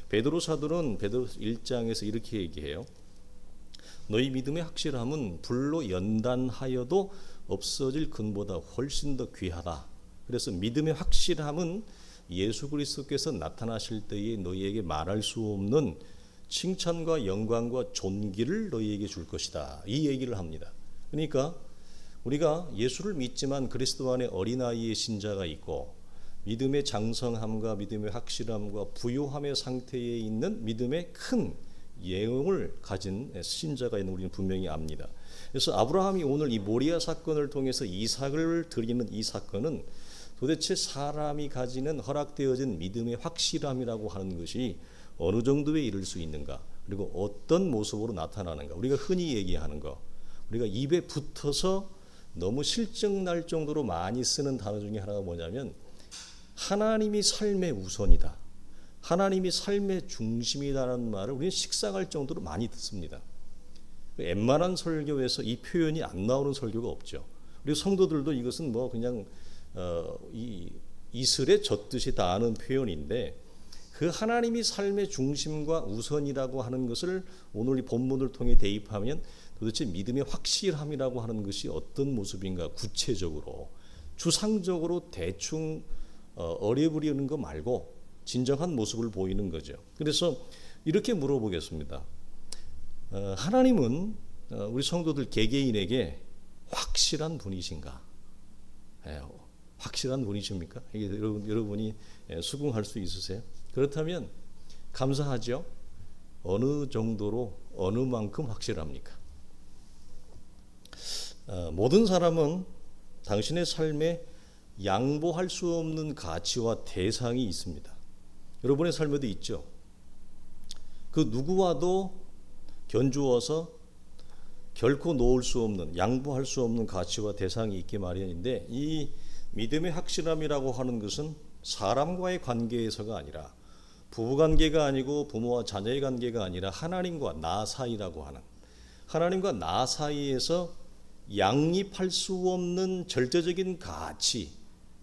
베드로 사도는 베드로서 1장에서 이렇게 얘기해요. 너희 믿음의 확실함은 불로 연단하여도 없어질 금보다 훨씬 더 귀하다. 그래서 믿음의 확실함은 예수 그리스도께서 나타나실 때에 너희에게 말할 수 없는 칭찬과 영광과 존귀를 너희에게 줄 것이다. 이 얘기를 합니다. 그러니까 우리가 예수를 믿지만 그리스도 안에 어린아이의 신자가 있고 믿음의 장성함과 믿음의 확실함과 부요함의 상태에 있는 믿음의 큰 예언을 가진 신자가 있는 우리는 분명히 압니다. 그래서 아브라함이 오늘 이 모리아 사건을 통해서 이삭을 드리는 이 사건은 도대체 사람이 가지는 허락되어진 믿음의 확실함이라고 하는 것이 어느 정도에 이를 수 있는가, 그리고 어떤 모습으로 나타나는가. 우리가 흔히 얘기하는 거, 우리가 입에 붙어서 너무 실증날 정도로 많이 쓰는 단어 중에 하나가 뭐냐면 하나님이 삶의 우선이다, 하나님이 삶의 중심이라는 말을 우리는 식상할 정도로 많이 듣습니다. 웬만한 설교에서 이 표현이 안 나오는 설교가 없죠. 그리고 성도들도 이것은 뭐 그냥 이슬에 젖듯이 다 아는 표현인데, 그 하나님이 삶의 중심과 우선이라고 하는 것을 오늘 이 본문을 통해 대입하면 도대체 믿음의 확실함이라고 하는 것이 어떤 모습인가, 구체적으로 추상적으로 대충 어려부리는 거 말고 진정한 모습을 보이는 거죠. 그래서 이렇게 물어보겠습니다. 하나님은 우리 성도들 개개인에게 확실한 분이신가? 확실한 분이십니까? 이게 여러분이 수긍할 수 있으세요? 그렇다면 감사하죠. 어느 정도로, 어느 만큼 확실합니까? 모든 사람은 당신의 삶에 양보할 수 없는 가치와 대상이 있습니다. 여러분의 삶에도 있죠. 그 누구와도 견주어서 결코 놓을 수 없는, 양보할 수 없는 가치와 대상이 있기 마련인데, 이 믿음의 확실함이라고 하는 것은 사람과의 관계에서가 아니라, 부부관계가 아니고 부모와 자녀의 관계가 아니라 하나님과 나 사이라고 하는, 하나님과 나 사이에서 양립할 수 없는 절대적인 가치,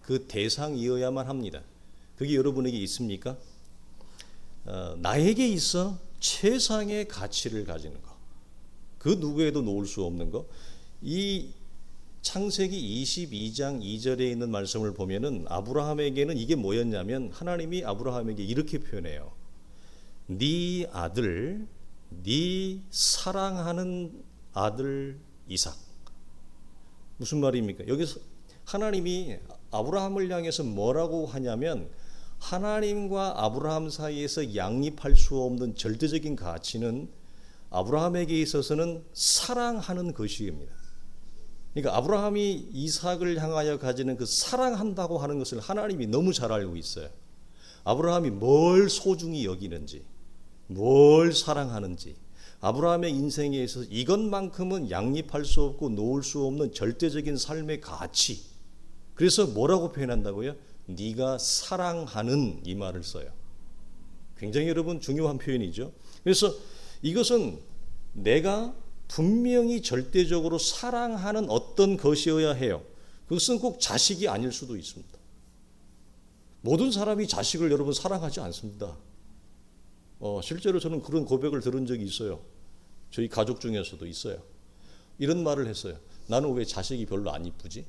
그 대상이어야만 합니다. 그게 여러분에게 있습니까? 나에게 있어 최상의 가치를 가지는 것, 그 누구에도 놓을 수 없는 것. 이 창세기 22장 2절에 있는 말씀을 보면은 아브라함에게는 이게 뭐였냐면, 하나님이 아브라함에게 이렇게 표현해요. 네 아들, 네 사랑하는 아들 이삭. 무슨 말입니까? 여기서 하나님이 아브라함을 향해서 뭐라고 하냐면, 하나님과 아브라함 사이에서 양립할 수 없는 절대적인 가치는 아브라함에게 있어서는 사랑하는 것입니다. 그러니까 아브라함이 이삭을 향하여 가지는 그 사랑한다고 하는 것을 하나님이 너무 잘 알고 있어요. 아브라함이 뭘 소중히 여기는지, 뭘 사랑하는지, 아브라함의 인생에 있어서 이것만큼은 양립할 수 없고 놓을 수 없는 절대적인 삶의 가치. 그래서 뭐라고 표현한다고요? 네가 사랑하는, 이 말을 써요. 굉장히 여러분 중요한 표현이죠. 그래서 이것은 내가 분명히 절대적으로 사랑하는 어떤 것이어야 해요. 그것은 꼭 자식이 아닐 수도 있습니다. 모든 사람이 자식을 여러분 사랑하지 않습니다. 실제로 저는 그런 고백을 들은 적이 있어요. 저희 가족 중에서도 있어요. 이런 말을 했어요. 나는 왜 자식이 별로 안 이쁘지?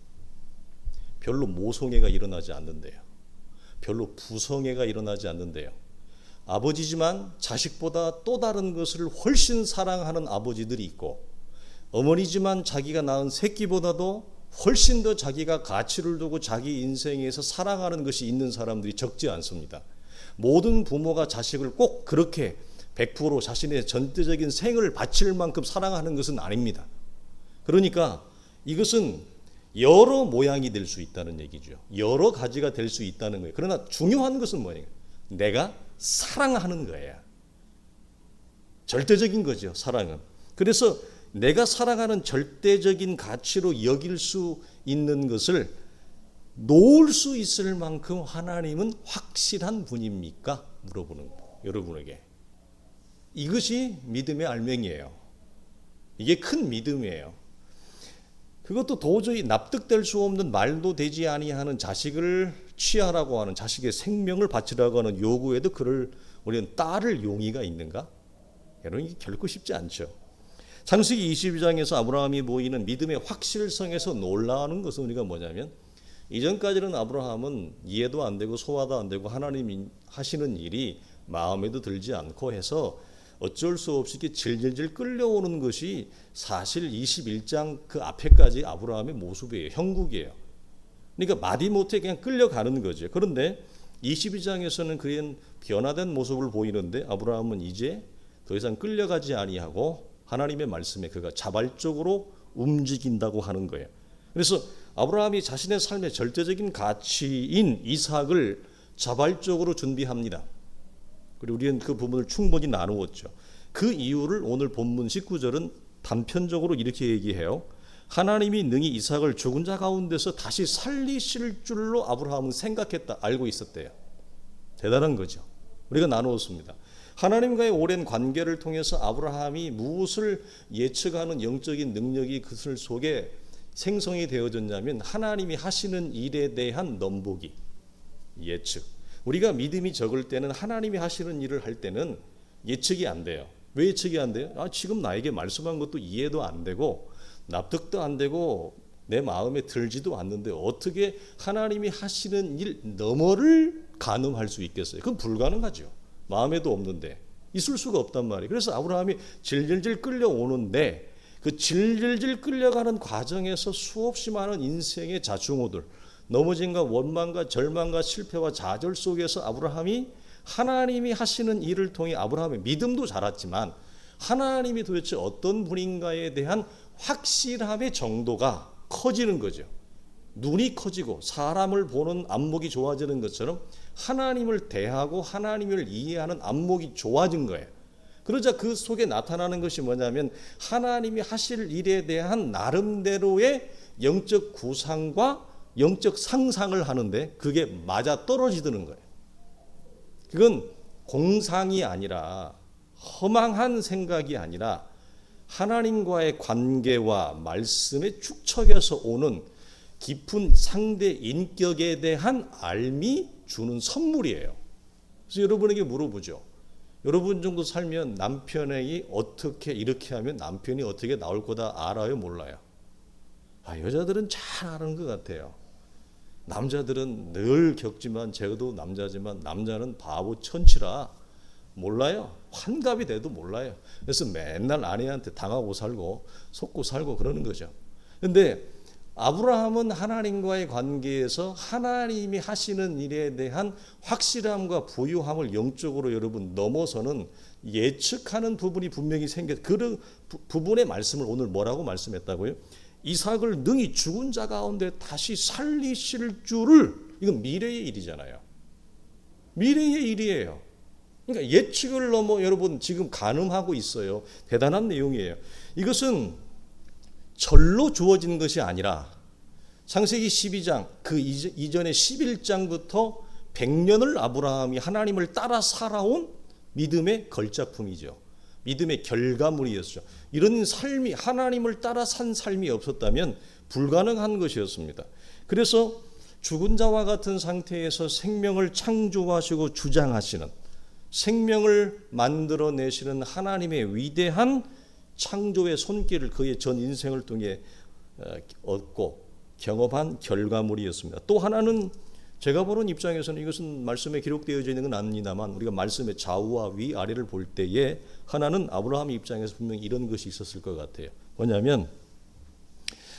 별로 모성애가 일어나지 않는데요. 별로 부성애가 일어나지 않는데요. 아버지지만 자식보다 또 다른 것을 훨씬 사랑하는 아버지들이 있고, 어머니지만 자기가 낳은 새끼보다도 훨씬 더 자기가 가치를 두고 자기 인생에서 사랑하는 것이 있는 사람들이 적지 않습니다. 모든 부모가 자식을 꼭 그렇게 100% 자신의 전체적인 생을 바칠 만큼 사랑하는 것은 아닙니다. 그러니까 이것은 여러 모양이 될 수 있다는 얘기죠. 여러 가지가 될 수 있다는 거예요. 그러나 중요한 것은 뭐예요? 내가 사랑하는 거예요. 절대적인 거죠, 사랑은. 그래서 내가 사랑하는 절대적인 가치로 여길 수 있는 것을 놓을 수 있을 만큼 하나님은 확실한 분입니까? 물어보는 거예요, 여러분에게. 이것이 믿음의 알맹이에요. 이게 큰 믿음이에요. 그것도 도저히 납득될 수 없는, 말도 되지 아니하는 자식을 취하라고 하는, 자식의 생명을 바치라고 하는 요구에도 그를 우리는 따를 용의가 있는가? 여러분, 이게 결코 쉽지 않죠. 창세기 22장에서 아브라함이 보이는 믿음의 확실성에서 놀라는 것은 우리가 뭐냐면, 이전까지는 아브라함은 이해도 안 되고 소화도 안 되고 하나님이 하시는 일이 마음에도 들지 않고 해서 어쩔 수 없이 이렇게 질질질 끌려오는 것이 사실 21장 그 앞에까지 아브라함의 모습이에요. 형국이에요. 그러니까 마디못해 그냥 끌려가는 거죠. 그런데 22장에서는 그의 변화된 모습을 보이는데 아브라함은 이제 더 이상 끌려가지 아니하고 하나님의 말씀에 그가 자발적으로 움직인다고 하는 거예요. 그래서 아브라함이 자신의 삶의 절대적인 가치인 이삭을 자발적으로 준비합니다. 그리고 우리는 그 부분을 충분히 나누었죠. 그 이유를 오늘 본문 19절은 단편적으로 이렇게 얘기해요. 하나님이 능히 이삭을 죽은 자 가운데서 다시 살리실 줄로 아브라함은 생각했다, 알고 있었대요. 대단한 거죠. 우리가 나누었습니다. 하나님과의 오랜 관계를 통해서 아브라함이 무엇을 예측하는 영적인 능력이 그들 속에 생성이 되어졌냐면, 하나님이 하시는 일에 대한 넘보기, 예측. 우리가 믿음이 적을 때는 하나님이 하시는 일을 할 때는 예측이 안 돼요. 왜 예측이 안 돼요? 지금 나에게 말씀한 것도 이해도 안 되고 납득도 안 되고 내 마음에 들지도 않는데 어떻게 하나님이 하시는 일 너머를 가늠할 수 있겠어요? 그건 불가능하죠. 마음에도 없는데 있을 수가 없단 말이에요. 그래서 아브라함이 질질질 끌려오는데 그 질질질 끌려가는 과정에서 수없이 많은 인생의 자충우들, 넘어짐과 원망과 절망과 실패와 좌절 속에서 아브라함이 하나님이 하시는 일을 통해 아브라함의 믿음도 자랐지만 하나님이 도대체 어떤 분인가에 대한 확실함의 정도가 커지는 거죠. 눈이 커지고 사람을 보는 안목이 좋아지는 것처럼 하나님을 대하고 하나님을 이해하는 안목이 좋아진 거예요. 그러자 그 속에 나타나는 것이 뭐냐면 하나님이 하실 일에 대한 나름대로의 영적 구상과 영적 상상을 하는데 그게 맞아 떨어지는 거예요. 그건 공상이 아니라 허망한 생각이 아니라 하나님과의 관계와 말씀의 축적에서 오는 깊은 상대 인격에 대한 알미 주는 선물이에요. 그래서 여러분에게 물어보죠. 여러분 정도 살면 남편이 어떻게 이렇게 하면 남편이 어떻게 나올 거다 알아요, 몰라요? 여자들은 잘 아는 것 같아요. 남자들은 늘 겪지만, 제가도 남자지만 남자는 바보 천치라 몰라요. 환갑이 돼도 몰라요. 그래서 맨날 아내한테 당하고 살고 속고 살고 그러는 거죠. 그런데 아브라함은 하나님과의 관계에서 하나님이 하시는 일에 대한 확실함과 부유함을 영적으로 여러분 넘어서는 예측하는 부분이 분명히 생겼. 그 부분의 말씀을 오늘 뭐라고 말씀했다고요? 이삭을 능히 죽은 자 가운데 다시 살리실 줄을, 이건 미래의 일이잖아요. 미래의 일이에요. 그러니까 예측을 넘어 여러분 지금 가늠하고 있어요. 대단한 내용이에요. 이것은 절로 주어진 것이 아니라 창세기 12장 그 이전의 11장부터 100년을 아브라함이 하나님을 따라 살아온 믿음의 걸작품이죠. 믿음의 결과물이었죠. 이런 삶이, 하나님을 따라 산 삶이 없었다면 불가능한 것이었습니다. 그래서 죽은 자와 같은 상태에서 생명을 창조하시고 주장하시는, 생명을 만들어내시는 하나님의 위대한 창조의 손길을 그의 전 인생을 통해 얻고 경험한 결과물이었습니다. 또 하나는 제가 보는 입장에서는 이것은 말씀에 기록되어져 있는 건 아닙니다만 우리가 말씀의 좌우와 위아래를 볼 때에 하나는 아브라함의 입장에서 분명히 이런 것이 있었을 것 같아요. 뭐냐면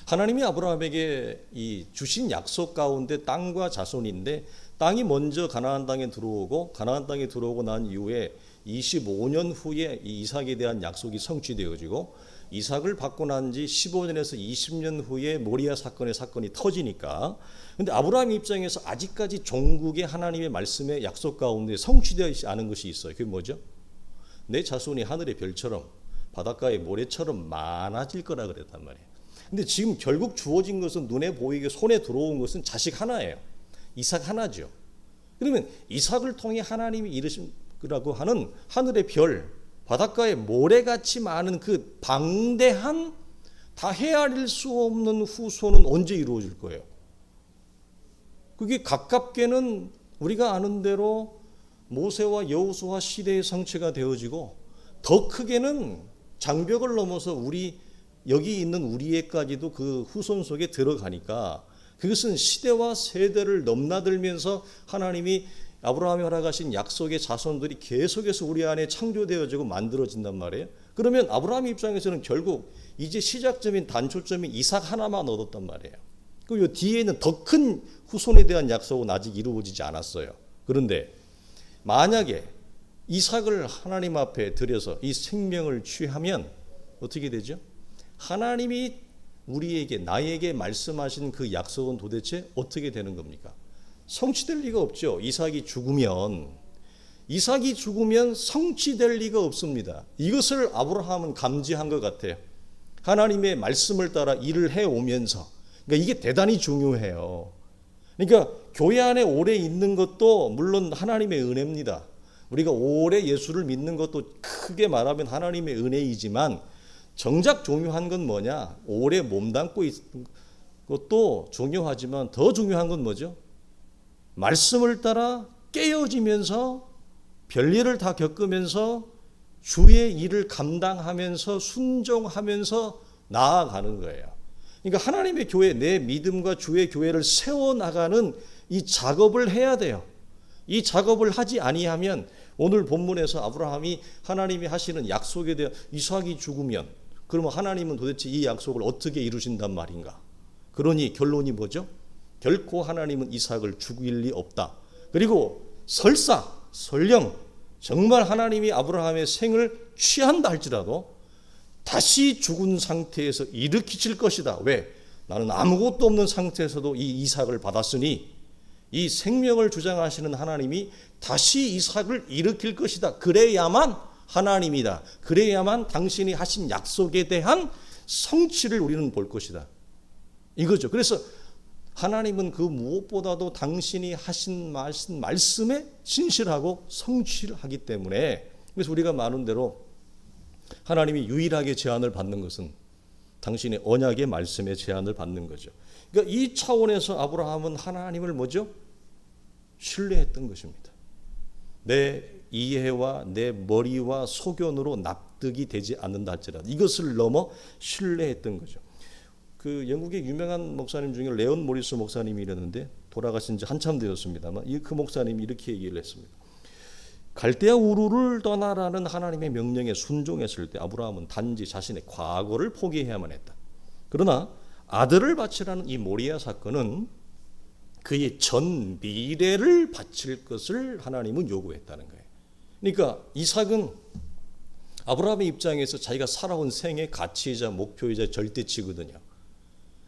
하나님이 아브라함에게 이 주신 약속 가운데 땅과 자손인데, 땅이 먼저 가나안 땅에 들어오고 가나안 땅에 들어오고 난 이후에 25년 후에 이 이삭에 대한 약속이 성취되어지고, 이삭을 받고 난 지 15년에서 20년 후에 모리아 사건이 터지니까, 근데 아브라함 입장에서 아직까지 종국의 하나님의 말씀의 약속 가운데 성취되지 않은 것이 있어요. 그게 뭐죠? 내 자손이 하늘의 별처럼 바닷가의 모래처럼 많아질 거라 그랬단 말이에요. 근데 지금 결국 주어진 것은, 눈에 보이게 손에 들어온 것은 자식 하나예요. 이삭 하나죠. 그러면 이삭을 통해 하나님이 이루시라고 하는 하늘의 별, 바닷가의 모래같이 많은 그 방대한 다 헤아릴 수 없는 후손은 언제 이루어질 거예요? 그게 가깝게는 우리가 아는 대로 모세와 여호수아 시대의 성취가 되어지고, 더 크게는 장벽을 넘어서 우리 여기 있는 우리에까지도 그 후손 속에 들어가니까, 그것은 시대와 세대를 넘나들면서 하나님이 아브라함이 허락하신 약속의 자손들이 계속해서 우리 안에 창조되어지고 만들어진단 말이에요. 그러면 아브라함 입장에서는 결국 이제 시작점인 단초점인 이삭 하나만 얻었단 말이에요. 그 뒤에는 더 큰 후손에 대한 약속은 아직 이루어지지 않았어요. 그런데 만약에 이삭을 하나님 앞에 들여서 이 생명을 취하면 어떻게 되죠? 하나님이 우리에게, 나에게 말씀하신 그 약속은 도대체 어떻게 되는 겁니까? 성취될 리가 없죠. 이삭이 죽으면 성취될 리가 없습니다. 이것을 아브라함은 감지한 것 같아요. 하나님의 말씀을 따라 일을 해오면서. 그러니까 이게 대단히 중요해요. 그러니까 교회 안에 오래 있는 것도 물론 하나님의 은혜입니다. 우리가 오래 예수를 믿는 것도 크게 말하면 하나님의 은혜이지만, 정작 중요한 건 뭐냐? 오래 몸담고 있는 것도 중요하지만 더 중요한 건 뭐죠? 말씀을 따라 깨어지면서 별일을 다 겪으면서 주의 일을 감당하면서 순종하면서 나아가는 거예요. 그러니까 하나님의 교회, 내 믿음과 주의 교회를 세워나가는 이 작업을 해야 돼요. 이 작업을 하지 아니하면 오늘 본문에서 아브라함이 하나님이 하시는 약속에 대한, 이삭이 죽으면 그러면 하나님은 도대체 이 약속을 어떻게 이루신단 말인가? 그러니 결론이 뭐죠? 결코 하나님은 이삭을 죽일 리 없다. 그리고 설령 정말 하나님이 아브라함의 생을 취한다 할지라도 다시 죽은 상태에서 일으키실 것이다. 왜? 나는 아무것도 없는 상태에서도 이 이삭을 받았으니 이 생명을 주장하시는 하나님이 다시 이삭을 일으킬 것이다. 그래야만 하나님이다. 그래야만 당신이 하신 약속에 대한 성취를 우리는 볼 것이다. 이거죠. 그래서 하나님은 그 무엇보다도 당신이 하신 말씀에 신실하고 성취를 하기 때문에, 그래서 우리가 말한 대로 하나님이 유일하게 제한을 받는 것은 당신의 언약의 말씀에 제한을 받는 거죠. 그러니까 이 차원에서 아브라함은 하나님을 뭐죠? 신뢰했던 것입니다. 내 이해와 내 머리와 소견으로 납득이 되지 않는다 할지라도 이것을 넘어 신뢰했던 거죠. 그 영국의 유명한 목사님 중에 레온 모리스 목사님이 이랬는데, 돌아가신 지 한참 되었습니다만 그 목사님이 이렇게 얘기를 했습니다. 갈대아 우르를 떠나라는 하나님의 명령에 순종했을 때 아브라함은 단지 자신의 과거를 포기해야만 했다. 그러나 아들을 바치라는 이 모리아 사건은 그의 전 미래를 바칠 것을 하나님은 요구했다는 거예요. 그러니까 이삭은 아브라함의 입장에서 자기가 살아온 생의 가치이자 목표이자 절대치거든요.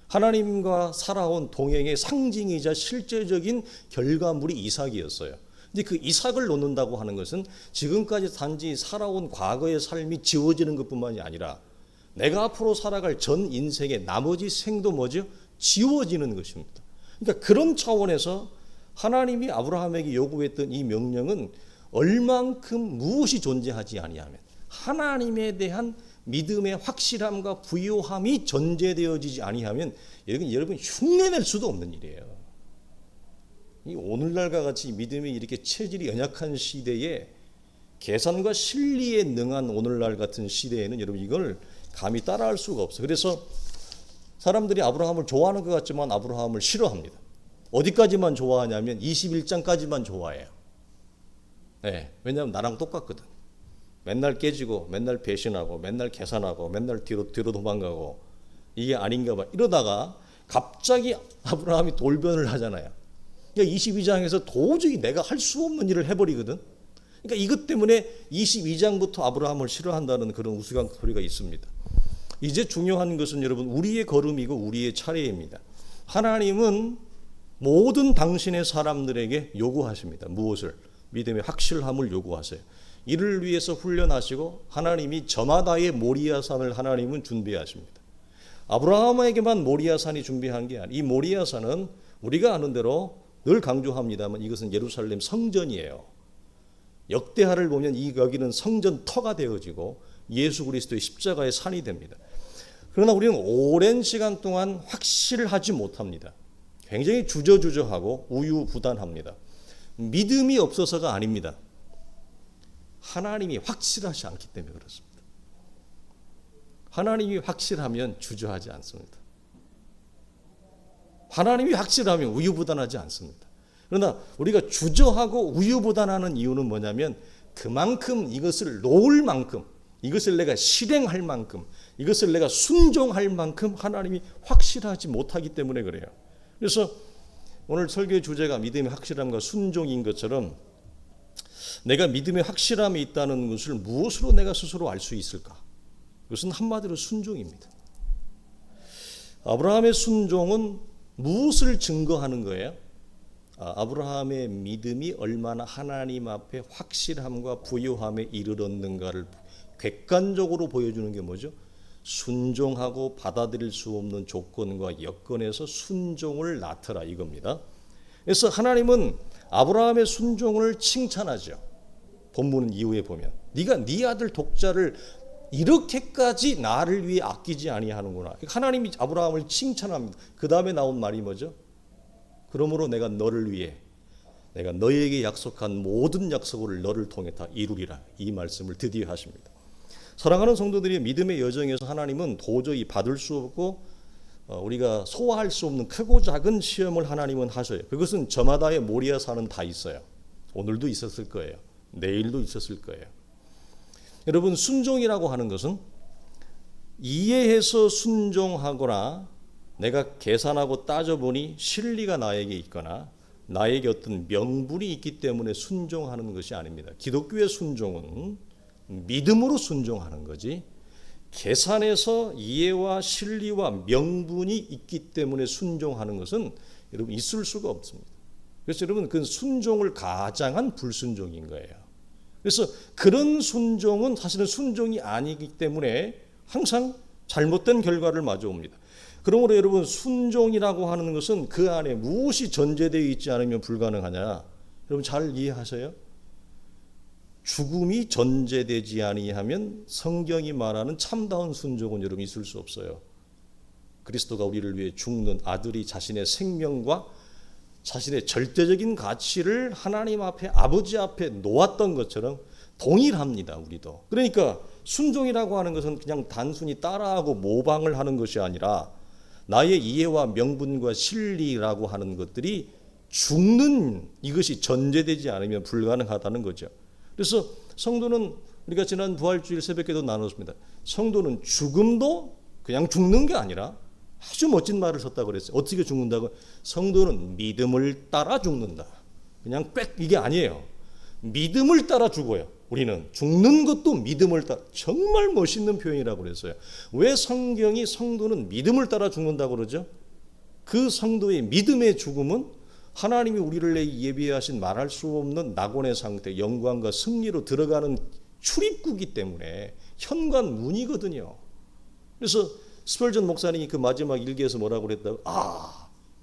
하나님과 살아온 동행의 상징이자 실제적인 결과물이 이삭이었어요. 근데 그 이삭을 놓는다고 하는 것은 지금까지 단지 살아온 과거의 삶이 지워지는 것뿐만이 아니라 내가 앞으로 살아갈 전 인생의 나머지 생도 뭐죠? 지워지는 것입니다. 그러니까 그런 차원에서 하나님이 아브라함에게 요구했던 이 명령은 얼만큼 무엇이 존재하지 아니하면 하나님에 대한 믿음의 확실함과 부요함이 전제되어지지 아니하면 여러분 흉내낼 수도 없는 일이에요. 이 오늘날과 같이 믿음이 이렇게 체질이 연약한 시대에 계산과 실리에 능한 오늘날 같은 시대에는 여러분 이걸 감히 따라할 수가 없어요. 그래서 사람들이 아브라함을 좋아하는 것 같지만 아브라함을 싫어합니다. 어디까지만 좋아하냐면 21장까지만 좋아해요. 네, 왜냐하면 나랑 똑같거든. 맨날 깨지고 맨날 배신하고 맨날 계산하고 맨날 뒤로 도망가고 이게 아닌가 봐. 이러다가 갑자기 아브라함이 돌변을 하잖아요. 그러니까 22장에서 도저히 내가 할 수 없는 일을 해버리거든. 그러니까 이것 때문에 22장부터 아브라함을 싫어한다는 그런 우스갯소리가 있습니다. 이제 중요한 것은 여러분 우리의 걸음이고 우리의 차례입니다. 하나님은 모든 당신의 사람들에게 요구하십니다. 무엇을? 믿음의 확실함을 요구하세요. 이를 위해서 훈련하시고 하나님이 저마다의 모리아산을 하나님은 준비하십니다. 아브라함에게만 모리아산이 준비한 게 아니에요. 이 모리아산은 우리가 아는 대로 늘 강조합니다만 이것은 예루살렘 성전이에요. 역대하를 보면 이 여기는 성전 터가 되어지고 예수 그리스도의 십자가의 산이 됩니다. 그러나 우리는 오랜 시간 동안 확실하지 못합니다. 굉장히 주저주저하고 우유부단합니다. 믿음이 없어서가 아닙니다. 하나님이 확실하지 않기 때문에 그렇습니다. 하나님이 확실하면 주저하지 않습니다. 하나님이 확실하면 우유부단하지 않습니다. 그러나 우리가 주저하고 우유부단하는 이유는 뭐냐면 그만큼 이것을 놓을 만큼, 이것을 내가 실행할 만큼, 이것을 내가 순종할 만큼 하나님이 확실하지 못하기 때문에 그래요. 그래서 오늘 설교의 주제가 믿음의 확실함과 순종인 것처럼 내가 믿음의 확실함이 있다는 것을 무엇으로 내가 스스로 알 수 있을까? 그것은 한마디로 순종입니다. 아브라함의 순종은 무엇을 증거하는 거예요? 아브라함의 믿음이 얼마나 하나님 앞에 확실함과 부유함에 이르렀는가를 객관적으로 보여주는 게 뭐죠? 순종하고 받아들일 수 없는 조건과 여건에서 순종을 나타라 이겁니다. 그래서 하나님은 아브라함의 순종을 칭찬하죠. 본문 이후에 보면 네가 네 아들 독자를 이렇게까지 나를 위해 아끼지 아니하는구나. 하나님이 아브라함을 칭찬합니다. 그 다음에 나온 말이 뭐죠? 그러므로 내가 너를 위해 내가 너에게 약속한 모든 약속을 너를 통해 다 이루리라. 이 말씀을 드디어 하십니다. 사랑하는 성도들이 믿음의 여정에서 하나님은 도저히 받을 수 없고 우리가 소화할 수 없는 크고 작은 시험을 하나님은 하셔요. 그것은 저마다의 모리아산은 다 있어요. 오늘도 있었을 거예요. 내일도 있었을 거예요. 여러분, 순종이라고 하는 것은 이해해서 순종하거나 내가 계산하고 따져보니 실리가 나에게 있거나 나에게 어떤 명분이 있기 때문에 순종하는 것이 아닙니다. 기독교의 순종은 믿음으로 순종하는 거지 계산해서 이해와 실리와 명분이 있기 때문에 순종하는 것은 여러분 있을 수가 없습니다. 그래서 여러분 그 순종을 가장한 불순종인 거예요. 그래서 그런 순종은 사실은 순종이 아니기 때문에 항상 잘못된 결과를 마주옵니다. 그러므로 여러분 순종이라고 하는 것은 그 안에 무엇이 전제되어 있지 않으면 불가능하냐? 여러분 잘 이해하세요? 죽음이 전제되지 아니하면 성경이 말하는 참다운 순종은 여러분 있을 수 없어요. 그리스도가 우리를 위해 죽는 아들이 자신의 생명과 자신의 절대적인 가치를 하나님 앞에 아버지 앞에 놓았던 것처럼 동일합니다. 우리도. 그러니까 순종이라고 하는 것은 그냥 단순히 따라하고 모방을 하는 것이 아니라 나의 이해와 명분과 실리라고 하는 것들이 죽는 이것이 전제되지 않으면 불가능하다는 거죠. 그래서 성도는 우리가 지난 부활주일 새벽에도 나눴습니다. 성도는 죽음도 그냥 죽는 게 아니라 아주 멋진 말을 썼다고 그랬어요. 어떻게 죽는다고? 성도는 믿음을 따라 죽는다. 그냥 빽 이게 아니에요. 믿음을 따라 죽어요. 우리는 죽는 것도 믿음을 따라. 정말 멋있는 표현이라고 그랬어요. 왜 성경이 성도는 믿음을 따라 죽는다고 그러죠? 그 성도의 믿음의 죽음은 하나님이 우리를 예비하신 말할 수 없는 낙원의 상태, 영광과 승리로 들어가는 출입구이기 때문에 현관문이거든요. 그래서 스펄전 목사님이 그 마지막 일기에서 뭐라고 그랬다고?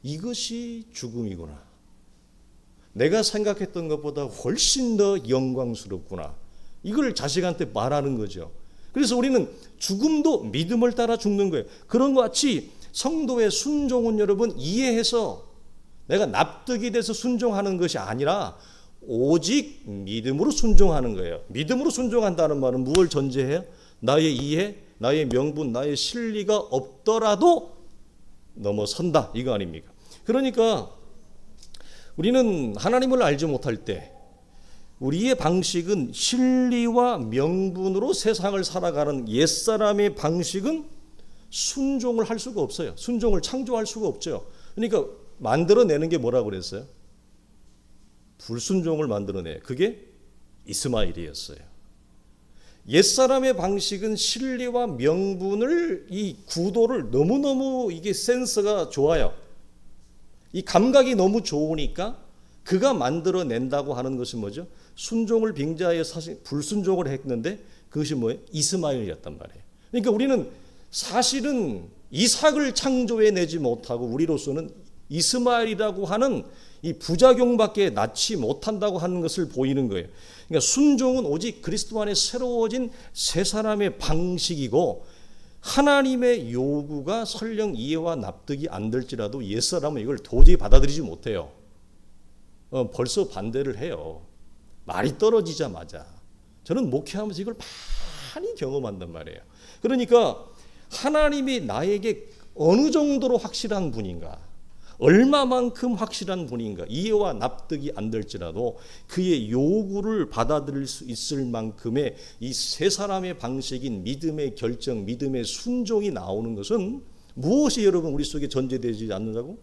이것이 죽음이구나. 내가 생각했던 것보다 훨씬 더 영광스럽구나. 이걸 자식한테 말하는 거죠. 그래서 우리는 죽음도 믿음을 따라 죽는 거예요. 그런 것 같이 성도의 순종은 여러분 이해해서 내가 납득이 돼서 순종하는 것이 아니라 오직 믿음으로 순종하는 거예요. 믿음으로 순종한다는 말은 무엇을 전제해요? 나의 이해, 나의 명분, 나의 실리가 없더라도 넘어선다. 이거 아닙니까? 그러니까 우리는 하나님을 알지 못할 때 우리의 방식은 실리와 명분으로 세상을 살아가는 옛사람의 방식은 순종을 할 수가 없어요. 순종을 창조할 수가 없죠. 그러니까 만들어내는 게 뭐라고 그랬어요? 불순종을 만들어내. 그게 이스마엘이었어요. 옛사람의 방식은 실리와 명분을 이 구도를 너무너무 이게 센스가 좋아요. 이 감각이 너무 좋으니까 그가 만들어낸다고 하는 것이 뭐죠? 순종을 빙자해 사실 불순종을 했는데 그것이 뭐예요? 이스마엘이었단 말이에요. 그러니까 우리는 사실은 이삭을 창조해내지 못하고 우리로서는 이스마엘이라고 하는 이 부작용밖에 낳지 못한다고 하는 것을 보이는 거예요. 그러니까 순종은 오직 그리스도 안에 새로워진 새 사람의 방식이고 하나님의 요구가 설령 이해와 납득이 안 될지라도 옛사람은 이걸 도저히 받아들이지 못해요. 벌써 반대를 해요. 말이 떨어지자마자. 저는 목회하면서 이걸 많이 경험한단 말이에요. 그러니까 하나님이 나에게 어느 정도로 확실한 분인가, 얼마만큼 확실한 분인가, 이해와 납득이 안 될지라도 그의 요구를 받아들일 수 있을 만큼의 이 세 사람의 방식인 믿음의 결정, 믿음의 순종이 나오는 것은 무엇이 여러분 우리 속에 전제되지 않는다고?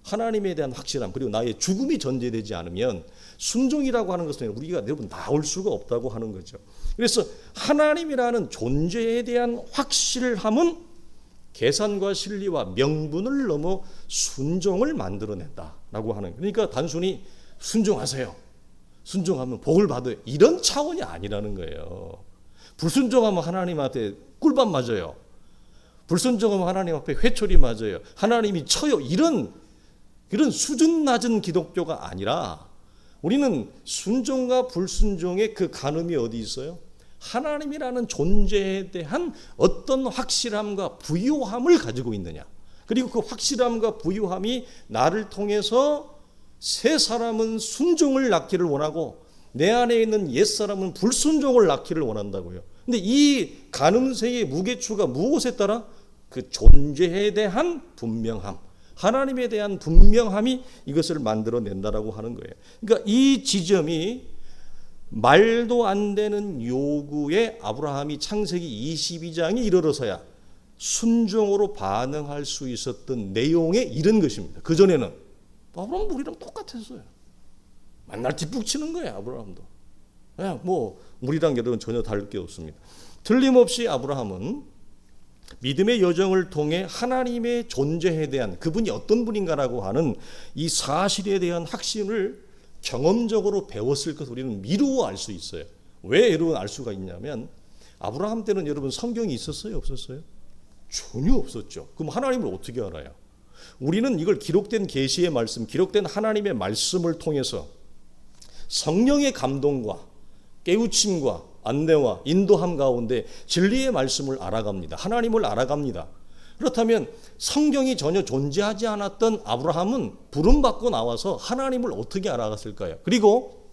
하나님에 대한 확실함, 그리고 나의 죽음이 전제되지 않으면 순종이라고 하는 것은 우리가 여러분 나올 수가 없다고 하는 거죠. 그래서 하나님이라는 존재에 대한 확실함은 계산과 실리와 명분을 넘어 순종을 만들어낸다라고 하는 거예요. 그러니까 단순히 순종하세요, 순종하면 복을 받아요, 이런 차원이 아니라는 거예요. 불순종하면 하나님한테 꿀밤 맞아요. 불순종하면 하나님 앞에 회초리 맞아요. 하나님이 쳐요. 이런 수준 낮은 기독교가 아니라 우리는 순종과 불순종의 그 가늠이 어디 있어요? 하나님이라는 존재에 대한 어떤 확실함과 부유함을 가지고 있느냐, 그리고 그 확실함과 부유함이 나를 통해서 새 사람은 순종을 낳기를 원하고 내 안에 있는 옛사람은 불순종을 낳기를 원한다고요. 근데 이 가늠세의 무게추가 무엇에 따라? 그 존재에 대한 분명함, 하나님에 대한 분명함이 이것을 만들어낸다라고 하는 거예요. 그러니까 이 지점이 말도 안 되는 요구에 아브라함이 창세기 22장에 이르러서야 순종으로 반응할 수 있었던 내용에 이른 것입니다. 그전에는 아브라함도 우리랑 똑같았어요. 만날 뒷북 치는 거예요. 아브라함도. 그냥 우리랑 여러분 전혀 다를 게 없습니다. 틀림없이 아브라함은 믿음의 여정을 통해 하나님의 존재에 대한, 그분이 어떤 분인가라고 하는 이 사실에 대한 확신을 경험적으로 배웠을 것 우리는 미루어 알 수 있어요. 왜 여러분 알 수가 있냐면 아브라함 때는 여러분 성경이 있었어요, 없었어요? 전혀 없었죠. 그럼 하나님을 어떻게 알아요? 우리는 이걸 기록된 계시의 말씀, 기록된 하나님의 말씀을 통해서 성령의 감동과 깨우침과 안내와 인도함 가운데 진리의 말씀을 알아갑니다. 하나님을 알아갑니다. 그렇다면 성경이 전혀 존재하지 않았던 아브라함은 부름받고 나와서 하나님을 어떻게 알아갔을까요? 그리고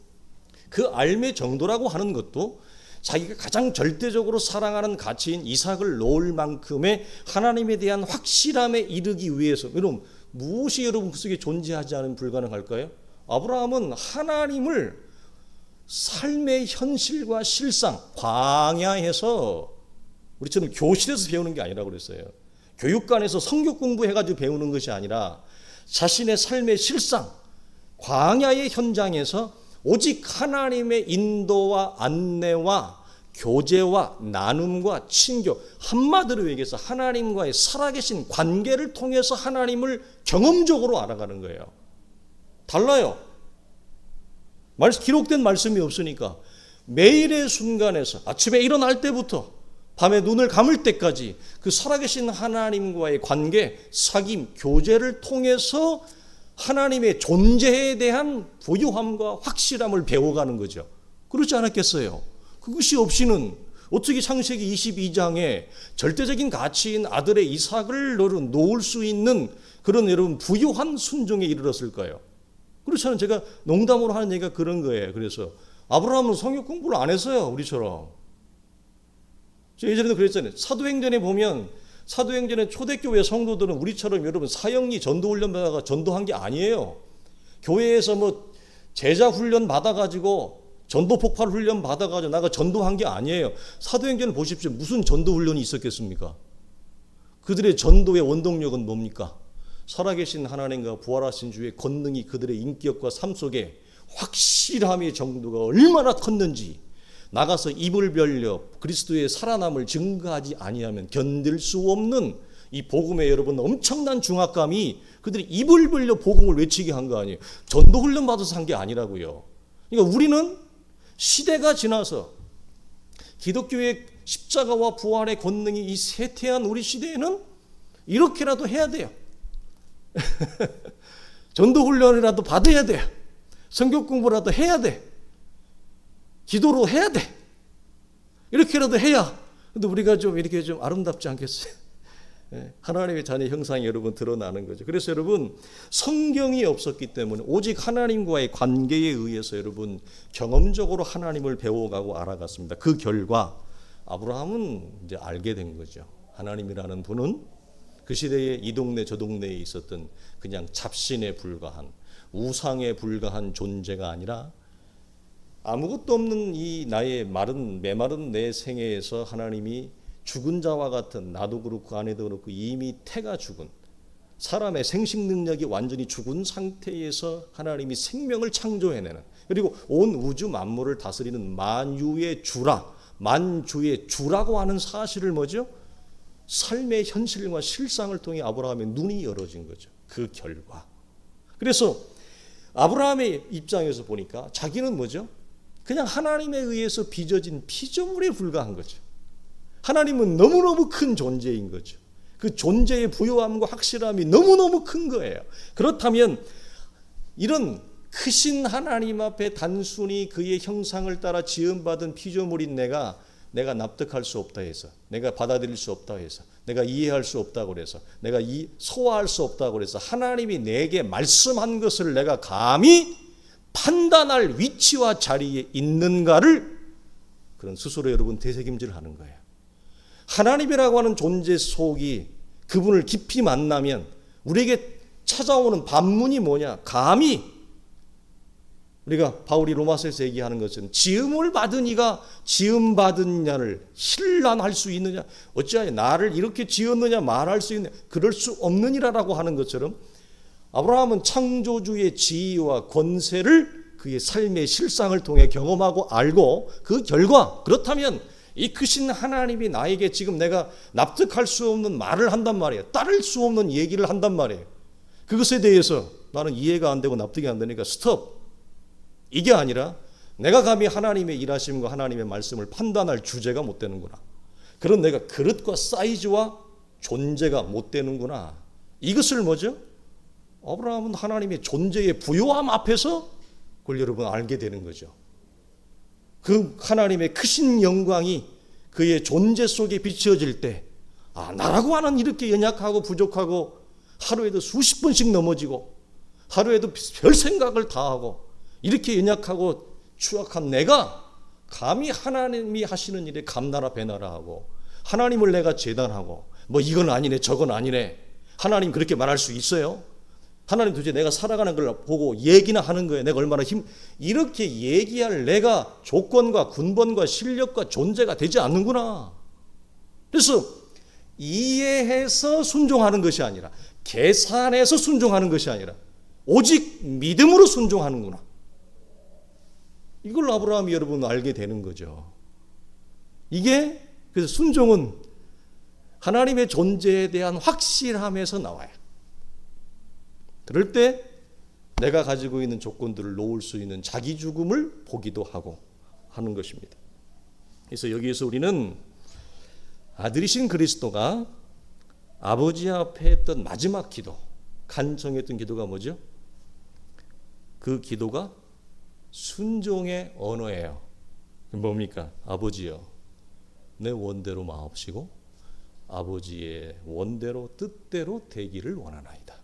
그 알매 정도라고 하는 것도 자기가 가장 절대적으로 사랑하는 가치인 이삭을 놓을 만큼의 하나님에 대한 확실함에 이르기 위해서, 여러분 무엇이 여러분 그 속에 존재하지 않으면 불가능할까요? 아브라함은 하나님을 삶의 현실과 실상, 광야에서 우리처럼 교실에서 배우는 게 아니라고 그랬어요. 교육관에서 성경 공부해가지고 배우는 것이 아니라 자신의 삶의 실상, 광야의 현장에서 오직 하나님의 인도와 안내와 교제와 나눔과 친교, 한마디로 얘기해서 하나님과의 살아계신 관계를 통해서 하나님을 경험적으로 알아가는 거예요. 달라요. 기록된 말씀이 없으니까 매일의 순간에서 아침에 일어날 때부터 밤에 눈을 감을 때까지 그 살아계신 하나님과의 관계, 사귐, 교제를 통해서 하나님의 존재에 대한 부유함과 확실함을 배워가는 거죠. 그렇지 않았겠어요? 그것이 없이는 어떻게 창세기 22장에 절대적인 가치인 아들의 이삭을 놓을 수 있는 그런 여러분 부유한 순종에 이르렀을까요? 그렇지 않아요. 제가 농담으로 하는 얘기가 그런 거예요. 그래서 아브라함은 성경 공부를 안 했어요. 우리처럼. 제가 예전에도 그랬잖아요. 사도행전에 보면 사도행전의 초대교회 성도들은 우리처럼 여러분 사형리 전도훈련 받아가 전도한 게 아니에요. 교회에서 제자 훈련 받아가지고 전도 폭발 훈련 받아가지고 나가 전도한 게 아니에요. 사도행전을 보십시오. 무슨 전도 훈련이 있었겠습니까? 그들의 전도의 원동력은 뭡니까? 살아계신 하나님과 부활하신 주의 권능이 그들의 인격과 삶 속에 확실함의 정도가 얼마나 컸는지 나가서 입을 벌려 그리스도의 살아남을 증거하지 아니하면 견딜 수 없는 이 복음의 여러분 엄청난 중압감이 그들이 입을 벌려 복음을 외치게 한 거 아니에요. 전도 훈련 받아서 한 게 아니라고요. 그러니까 우리는 시대가 지나서 기독교의 십자가와 부활의 권능이 이 쇠퇴한 우리 시대에는 이렇게라도 해야 돼요. 전도 훈련이라도 받아야 돼. 성경 공부라도 해야 돼. 기도로 해야 돼. 이렇게라도 해야 근데 우리가 좀 이렇게 좀 아름답지 않겠어요? 하나님의 자녀 형상이 여러분 드러나는 거죠. 그래서 여러분 성경이 없었기 때문에 오직 하나님과의 관계에 의해서 여러분 경험적으로 하나님을 배워가고 알아갔습니다. 그 결과 아브라함은 이제 알게 된 거죠. 하나님이라는 분은 그 시대에 이 동네 저 동네에 있었던 그냥 잡신에 불과한 우상에 불과한 존재가 아니라 아무것도 없는 이 나의 메마른 내 생애에서 하나님이 죽은 자와 같은 나도 그렇고 아내도 그렇고 이미 태가 죽은 사람의 생식 능력이 완전히 죽은 상태에서 하나님이 생명을 창조해내는 그리고 온 우주 만물을 다스리는 만주의 주라고 하는 사실을 뭐죠? 삶의 현실과 실상을 통해 아브라함의 눈이 열어진 거죠. 그 결과. 그래서 아브라함의 입장에서 보니까 자기는 뭐죠? 그냥 하나님에 의해서 빚어진 피조물에 불과한 거죠. 하나님은 너무너무 큰 존재인 거죠. 그 존재의 부요함과 확실함이 너무너무 큰 거예요. 그렇다면 이런 크신 하나님 앞에 단순히 그의 형상을 따라 지음받은 피조물인 내가 납득할 수 없다 해서, 내가 받아들일 수 없다 해서, 내가 이해할 수 없다고 그래서, 내가 소화할 수 없다고 그래서 하나님이 내게 말씀한 것을 내가 감히 판단할 위치와 자리에 있는가를 그런 스스로 여러분 되새김질하는 거예요. 하나님이라고 하는 존재 속이 그분을 깊이 만나면 우리에게 찾아오는 반문이 뭐냐? 감히 우리가 바울이 로마서에서 얘기하는 것은 지음을 받은 이가 지음 받은 자를 힐난할 수 있느냐? 어찌하여 나를 이렇게 지었느냐 말할 수 있느냐? 그럴 수 없느니라라고 하는 것처럼 아브라함은 창조주의 지위와 권세를 그의 삶의 실상을 통해 경험하고 알고 그 결과 그렇다면 이 크신 하나님이 나에게 지금 내가 납득할 수 없는 말을 한단 말이에요. 따를 수 없는 얘기를 한단 말이에요. 그것에 대해서 나는 이해가 안 되고 납득이 안 되니까 스톱. 이게 아니라 내가 감히 하나님의 일하심과 하나님의 말씀을 판단할 주제가 못 되는구나. 그런 내가 그릇과 사이즈와 존재가 못 되는구나. 이것을 뭐죠? 아브라함은 하나님의 존재의 부요함 앞에서 그걸 여러분 알게 되는 거죠. 그 하나님의 크신 영광이 그의 존재 속에 비춰질 때 나라고 하는 이렇게 연약하고 부족하고 하루에도 수십 번씩 넘어지고 하루에도 별 생각을 다 하고 이렇게 연약하고 추악한 내가 감히 하나님이 하시는 일에 감나라 배나라 하고 하나님을 내가 재단하고 뭐 이건 아니네 저건 아니네 하나님 그렇게 말할 수 있어요? 하나님 도대체 내가 살아가는 걸 보고 얘기나 하는 거예요. 내가 얼마나 이렇게 얘기할 내가 조건과 군번과 실력과 존재가 되지 않는구나. 그래서 이해해서 순종하는 것이 아니라 계산해서 순종하는 것이 아니라 오직 믿음으로 순종하는구나. 이걸 아브라함이 여러분 알게 되는 거죠. 이게 그래서 순종은 하나님의 존재에 대한 확실함에서 나와요. 그럴 때 내가 가지고 있는 조건들을 놓을 수 있는 자기 죽음을 보기도 하고 하는 것입니다. 그래서 여기에서 우리는 아들이신 그리스도가 아버지 앞에 했던 마지막 기도, 간청했던 기도가 뭐죠? 그 기도가 순종의 언어예요. 뭡니까? 아버지여, 내 원대로 마옵시고 아버지의 원대로 뜻대로 되기를 원하나이다.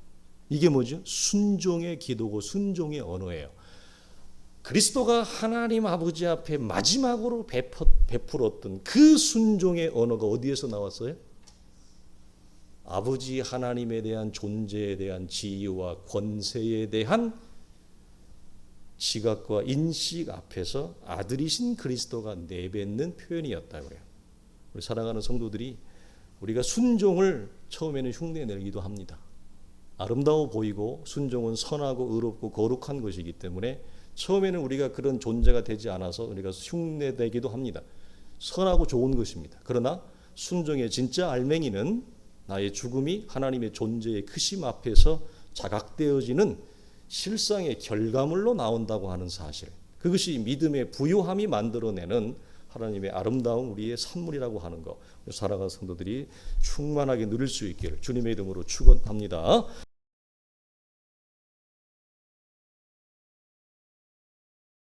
이게 뭐죠? 순종의 기도고 순종의 언어예요. 그리스도가 하나님 아버지 앞에 마지막으로 베풀었던 그 순종의 언어가 어디에서 나왔어요? 아버지 하나님에 대한 존재에 대한 지위와 권세에 대한 지각과 인식 앞에서 아들이신 그리스도가 내뱉는 표현이었다고 해요. 우리 사랑하는 성도들이 우리가 순종을 처음에는 흉내내기도 합니다. 아름다워 보이고 순종은 선하고 의롭고 거룩한 것이기 때문에 처음에는 우리가 그런 존재가 되지 않아서 우리가 흉내내기도 합니다. 선하고 좋은 것입니다. 그러나 순종의 진짜 알맹이는 나의 죽음이 하나님의 존재의 크심 앞에서 자각되어지는 실상의 결과물로 나온다고 하는 사실, 그것이 믿음의 부요함이 만들어내는 하나님의 아름다운 우리의 산물이라고 하는 것, 살아가는 성도들이 충만하게 누릴 수 있기를 주님의 이름으로 축원합니다.